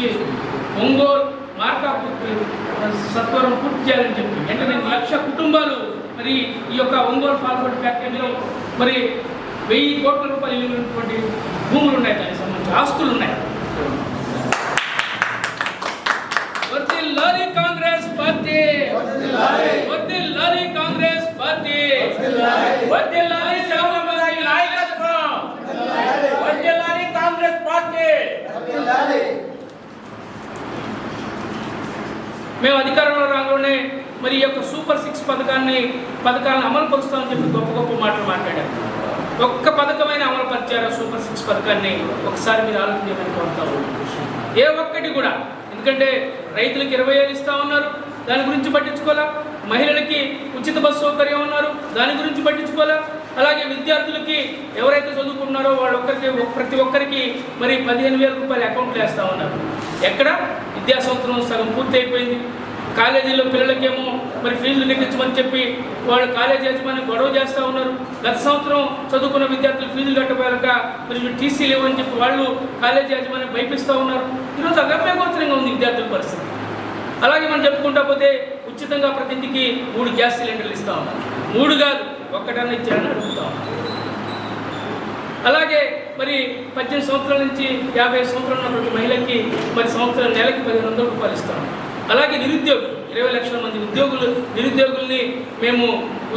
సంబంధించి ఒంగోలు మార్కాపురం సత్వరం పూర్తి చేయాలని చెప్పి వెంటనే 1,00,000 కుటుంబాలు మరి ఈ యొక్క ఒంగోలు ఫార్వర్డ్ ఫ్యాక్టరీలో మరి 1000 కోట్ల రూపాయలు విలువైనటువంటి భూములు ఉన్నాయి, దానికి సంబంధించి ఆస్తులు ఉన్నాయి. వర్ధిల్లాలి కాంగ్రెస్ పార్టీ, వర్ధిల్లాలి కాంగ్రెస్ పార్టీ, వర్ధిల్లాలి చంద్రబాబు నాయకత్వం, వర్ధిల్లాలి కాంగ్రెస్ పార్టీ. మేము అధికారంలో రాగానే మరి ఈ యొక్క సూపర్ 6 పథకాలను అమలు పరుస్తామని చెప్పి గొప్ప గొప్ప మాటలు మాట్లాడారు. ఒక్క పథకమైన అమలు పరిచారు సూపర్ 6 పథకాన్ని ఒకసారి మీరు ఆలోచించమని కోరుతారు. ఏ ఒక్కటి కూడా, ఎందుకంటే రైతులకు 20,000 ఇస్తా ఉన్నారు, దాని గురించి పట్టించుకోవాలా. మహిళలకి ఉచిత బస్సు సౌకర్యం ఉన్నారు, దాని గురించి పట్టించుకోవాలా. అలాగే విద్యార్థులకి ఎవరైతే చదువుకున్నారో ప్రతి ఒక్కరికి మరి 15,000 రూపాయలు అకౌంట్లు వేస్తూ ఉన్నారు. ఎక్కడ విద్యా సంవత్సరం సగం పూర్తి అయిపోయింది. కాలేజీలో పిల్లలకేమో మరి ఫీజులు కట్టించమని చెప్పి వాళ్ళు కాలేజీ యజమాని గొడవ చేస్తూ ఉన్నారు. గత సంవత్సరం చదువుకున్న విద్యార్థులు ఫీజులు కట్టపోయాక మరి టీసీలు ఇవ్వని చెప్పి వాళ్ళు కాలేజీ యజమాని భయపిస్తూ ఉన్నారు. ఈరోజు అగమ్యగోచరంగా ఉంది విద్యార్థుల పరిస్థితి. అలాగే మనం చెప్పుకుంటా పోతే ఉచితంగా ప్రతి ఇంటికి 3 గ్యాస్ సిలిండర్లు ఇస్తూ ఉన్నారు. 3 కాదు, ఒక్కటన్నా ఇచ్చారని అడుగుతా ఉన్నారు. అలాగే మరి 18 సంవత్సరాల నుంచి 50 సంవత్సరాలు ఉన్న ప్రతి మహిళకి మరి సంవత్సరం నెలకి 1,500 రూపాయలు ఇస్తూ ఉన్నారు. అలాగే నిరుద్యోగులు 20 లక్షల మంది నిరుద్యోగుల్ని మేము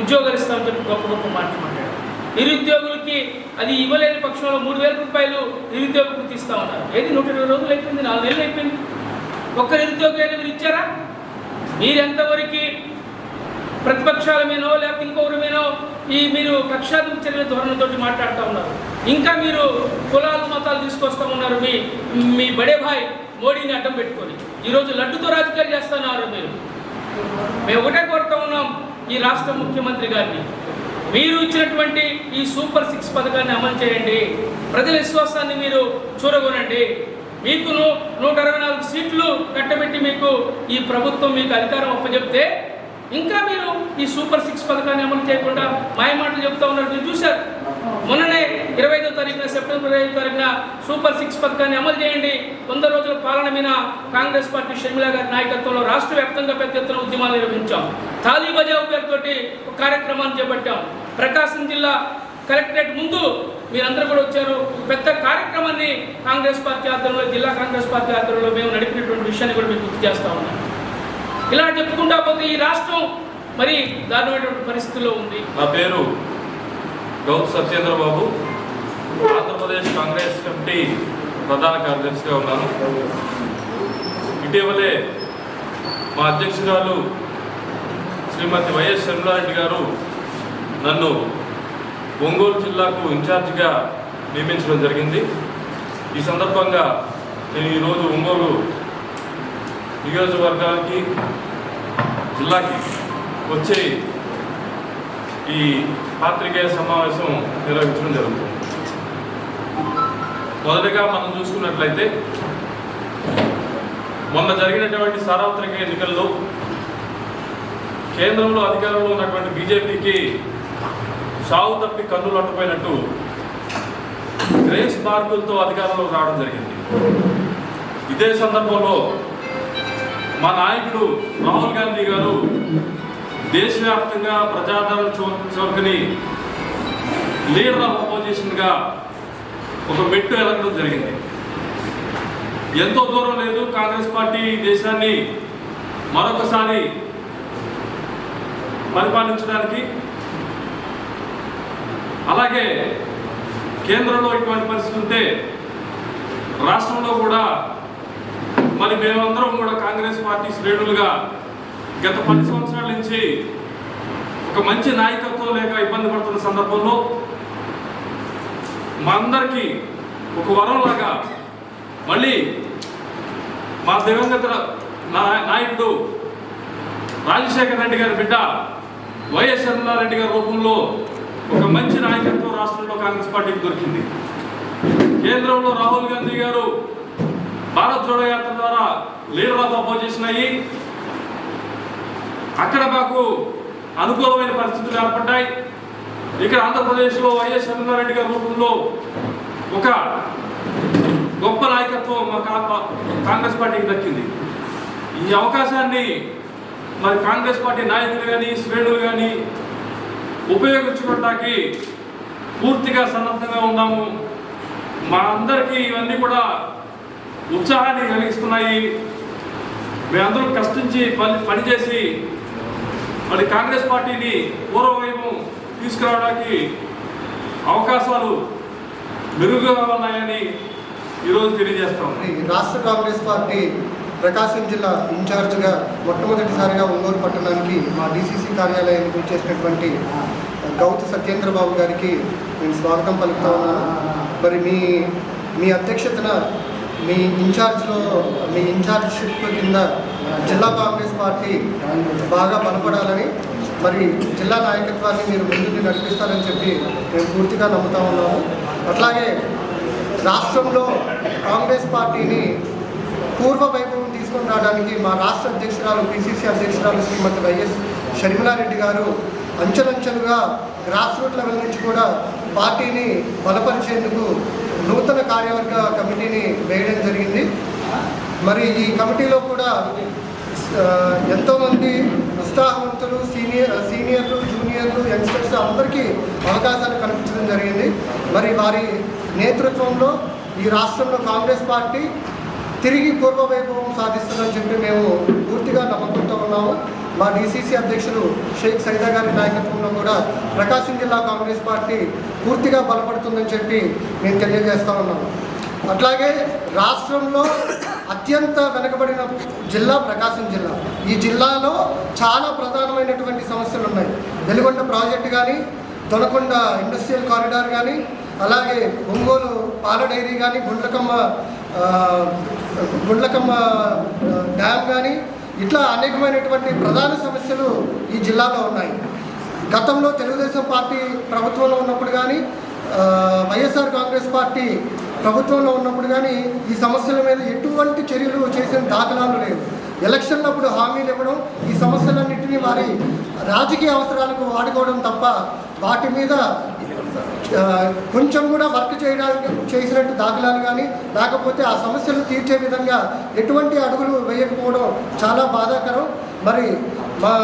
ఉద్యోగాలు ఇస్తామని చెప్పి గొప్ప గొప్ప మాట్లాడారు. నిరుద్యోగులకి అది ఇవ్వలేని పక్షంలో 3,000 రూపాయలు నిరుద్యోగ వృత్తి ఇస్తా ఉన్నారు. ఏది 120 రోజులు అయిపోయింది, 4 నెలలు అయిపోయింది. ఒక్క నిరుద్యోగం అయినా మీరు ఇచ్చారా? మీరు ఎంతవరకు ప్రతిపక్షాల మీనో లేకపోతే ఇంకొకరి మీనో మీరు కక్షాధిపత్య చర్యల ధోరణితో మాట్లాడుతూ ఉన్నారు. ఇంకా మీరు కులాలు మతాలు తీసుకొస్తూ ఉన్నారు. మీ బడే భాయ్ మోడీని అడ్డం పెట్టుకొని ఈరోజు లడ్డుతో రాజకీయాలు చేస్తున్నారు. మేము ఒకటే కోరుతూ ఉన్నాం ఈ రాష్ట్ర ముఖ్యమంత్రి గారిని, మీరు ఇచ్చినటువంటి ఈ సూపర్ 6 పథకాన్ని అమలు చేయండి. ప్రజల విశ్వాసాన్ని మీరు చూరగొనండి. మీకు 164 సీట్లు కట్టబెట్టి మీకు ఈ ప్రభుత్వం మీకు అధికారం అప్పచెప్తే ఇంకా మీరు ఈ సూపర్ 6 పథకాన్ని అమలు చేయకుండా మాయమాటలు చెప్తా ఉన్నారు. మీరు చూశారు, మొన్ననే 25వ తారీఖున సెప్టెంబర్ 25వ తారీఖున సూపర్ 6 పథకాన్ని అమలు చేయండి. 100 రోజుల పాలన మీద కాంగ్రెస్ పార్టీ షర్మిల గారి నాయకత్వంలో రాష్ట్ర వ్యాప్తంగా పెద్ద ఎత్తున ఉద్యమాలు నిర్వహించాం. తాళీ బజావు పేరుతోటి ఒక కార్యక్రమాన్ని చేపట్టాం. ప్రకాశం జిల్లా కలెక్టరేట్ ముందు మీరందరూ కూడా వచ్చారు. పెద్ద కార్యక్రమాన్ని కాంగ్రెస్ పార్టీ ఆధ్వర్యంలో, జిల్లా కాంగ్రెస్ పార్టీ ఆధ్వర్యంలో మేము నడిపినటువంటి విషయాన్ని కూడా మీకు గుర్తు చేస్తూ ఉన్నాం. ఇలా చెప్పుకుంటా పోతే ఈ రాష్ట్రం మరి దారుణమైనటువంటి పరిస్థితుల్లో ఉంది. నా పేరు గౌత్ సత్యేంద్రబాబు, ఆంధ్రప్రదేశ్ కాంగ్రెస్ కమిటీ ప్రధాన కార్యదర్శిగా ఉన్నాను. ఇటీవలే మా అధ్యక్షురాలు శ్రీమతి వైఎస్ షర్మిలారెడ్డి గారు నన్ను ఒంగోలు జిల్లాకు ఇన్ఛార్జిగా నియమించడం జరిగింది. ఈ సందర్భంగా నేను ఈరోజు ఒంగోలు నియోజకవర్గానికి జిల్లాకి వచ్చి ఈ పాత్రికేయ సమావేశం నిర్వహించడం జరుగుతుంది. మొదటగా మనం చూసుకున్నట్లయితే మొన్న జరిగినటువంటి సార్వత్రిక ఎన్నికల్లో కేంద్రంలో అధికారంలో ఉన్నటువంటి బీజేపీకి సాగు తప్పి కన్నులు అట్టుపోయినట్టు గ్రేస్ మార్కులతో అధికారంలోకి రావడం జరిగింది. ఇదే సందర్భంలో మా నాయకుడు రాహుల్ గాంధీ గారు దేశవ్యాప్తంగా ప్రజాదరణ చౌకని లీడర్ ఆఫ్ అపోజిషన్గా ఒక మెట్టు ఎదగడం జరిగింది. ఎంతో దూరం లేదు, కాంగ్రెస్ పార్టీ దేశాన్ని మరొకసారి పరిపాలించడానికి. అలాగే కేంద్రంలో ఇటువంటి పరిస్థితి ఉంటే రాష్ట్రంలో కూడా మరి మేమందరం కూడా కాంగ్రెస్ పార్టీ శ్రేణులుగా గత 10 సంవత్సరాల నుంచి ఒక మంచి నాయకత్వం లేక ఇబ్బంది పడుతున్న సందర్భంలో మా అందరికీ ఒక వరంలాగా మళ్ళీ మా దివంగత నాయకుడు రాజశేఖర రెడ్డి గారి బిడ్డ వైఎస్ షర్మిలారెడ్డి గారి రూపంలో ఒక మంచి నాయకత్వం రాష్ట్రంలో కాంగ్రెస్ పార్టీకి దొరికింది. కేంద్రంలో రాహుల్ గాంధీ గారు భారత్ జోడో యాత్ర ద్వారా లీడర్ ఆఫ్ అపోజిషన్ అయ్యి అక్కడ మాకు అనుకూలమైన పరిస్థితులు ఏర్పడ్డాయి. ఇక్కడ ఆంధ్రప్రదేశ్లో వైఎస్ షర్మిలారెడ్డి గారి రూపంలో ఒక గొప్ప నాయకత్వం మా కాంగ్రెస్ పార్టీకి దక్కింది. ఈ అవకాశాన్ని మరి కాంగ్రెస్ పార్టీ నాయకులు కానీ శ్రేణులు కానీ ఉపయోగించుకోవడానికి పూర్తిగా సన్నద్ధంగా ఉన్నాము. మా అందరికీ ఇవన్నీ కూడా ఉత్సాహాన్ని కలిగిస్తున్నాయి. మేమందరం కష్టించి పనిచేసి మరి కాంగ్రెస్ పార్టీని పూర్వవైభవం తీసుకురావడానికి అవకాశాలు మెరుగుగా ఉన్నాయని ఈరోజు తెలియజేస్తాం. రాష్ట్ర కాంగ్రెస్ పార్టీ ప్రకాశం జిల్లా ఇన్ఛార్జ్గా మొట్టమొదటిసారిగా ఒంగోలు పట్టణానికి మా డీసీసీ కార్యాలయానికి వచ్చేసినటువంటి గౌతు సత్యేంద్రబాబు గారికి నేను స్వాగతం పలుకుతా ఉన్నాను. మరి మీ అధ్యక్షతన మీ ఇన్ఛార్జ్షిప్ కింద జిల్లా కాంగ్రెస్ పార్టీ బాగా బలపడాలని, మరి జిల్లా నాయకత్వాన్ని మీరు ముందుకు నడిపిస్తారని చెప్పి మేము పూర్తిగా నమ్ముతా ఉన్నాము. అట్లాగే రాష్ట్రంలో కాంగ్రెస్ పార్టీని పూర్వ వైభవం తీసుకొని రావడానికి మా రాష్ట్ర అధ్యక్షురాలు పిసిసి అధ్యక్షురాలు శ్రీమతి వైఎస్ షర్మిలారెడ్డి గారు అంచెలంచెలుగా గ్రాస్ రూట్ లెవెల్ నుంచి కూడా పార్టీని బలపరిచేందుకు నూతన కార్యవర్గ కమిటీని వేయడం జరిగింది. మరి ఈ కమిటీలో కూడా ఎంతోమంది ఉత్సాహవంతులు సీనియర్లు జూనియర్లు యంగ్స్టర్స్ అందరికీ అవకాశాలు కల్పించడం జరిగింది. మరి వారి నేతృత్వంలో ఈ రాష్ట్రంలో కాంగ్రెస్ పార్టీ తిరిగి పూర్వ వైభవం సాధిస్తుందని చెప్పి మేము పూర్తిగా నమ్మకంతో ఉన్నాము. మా డీసీసీ అధ్యక్షులు షేక్ సైదా గారి నాయకత్వంలో కూడా ప్రకాశం జిల్లా కాంగ్రెస్ పార్టీ పూర్తిగా బలపడుతుందని చెప్పి మేము తెలియజేస్తూ ఉన్నాము. అట్లాగే రాష్ట్రంలో అత్యంత వెనుకబడిన జిల్లా ప్రకాశం జిల్లా. ఈ జిల్లాలో చాలా ప్రధానమైనటువంటి సమస్యలు ఉన్నాయి. వెలుగొండ ప్రాజెక్టు కానీ, దొనకొండ ఇండస్ట్రియల్ కారిడార్ కానీ, అలాగే ఒంగోలు పాల డైరీ కానీ, గుండ్లకమ్మ డ్యామ్ కానీ, ఇట్లా అనేకమైనటువంటి ప్రధాన సమస్యలు ఈ జిల్లాలో ఉన్నాయి. గతంలో తెలుగుదేశం పార్టీ ప్రభుత్వంలో ఉన్నప్పుడు కానీ, వైఎస్ఆర్ కాంగ్రెస్ పార్టీ ప్రభుత్వంలో ఉన్నప్పుడు కానీ ఈ సమస్యల మీద ఎటువంటి చర్యలు చేసిన దాఖలాలు లేవు. ఎలక్షన్లప్పుడు హామీలు ఇవ్వడం, ఈ సమస్యలన్నింటినీ వారి రాజకీయ అవసరాలకు వాడుకోవడం తప్ప వాటి మీద కొంచెం కూడా వర్క్ చేయడానికి చేసినట్టు దాఖలాలు కానీ, లేకపోతే ఆ సమస్యలు తీర్చే విధంగా ఎటువంటి అడుగులు వేయకపోవడం చాలా బాధాకరం. మరి మా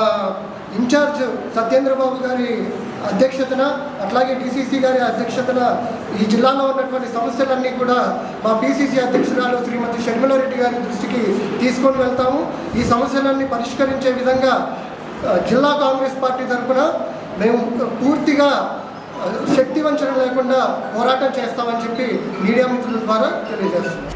ఇన్ఛార్జ్ సత్యేంద్రబాబు గారి అధ్యక్షతన, అట్లాగే డీసీసీ గారి అధ్యక్షతన ఈ జిల్లాలో ఉన్నటువంటి సమస్యలన్నీ కూడా మా పిసిసి అధ్యక్షురాలు శ్రీమతి షర్మిలారెడ్డి గారి దృష్టికి తీసుకొని వెళ్తాము. ఈ సమస్యలన్నీ పరిష్కరించే విధంగా జిల్లా కాంగ్రెస్ పార్టీ తరఫున మేము పూర్తిగా శక్తి వంచన లేకుండా పోరాటం చేస్తామని చెప్పి మీడియా మిత్రుల ద్వారా తెలియజేస్తున్నాం.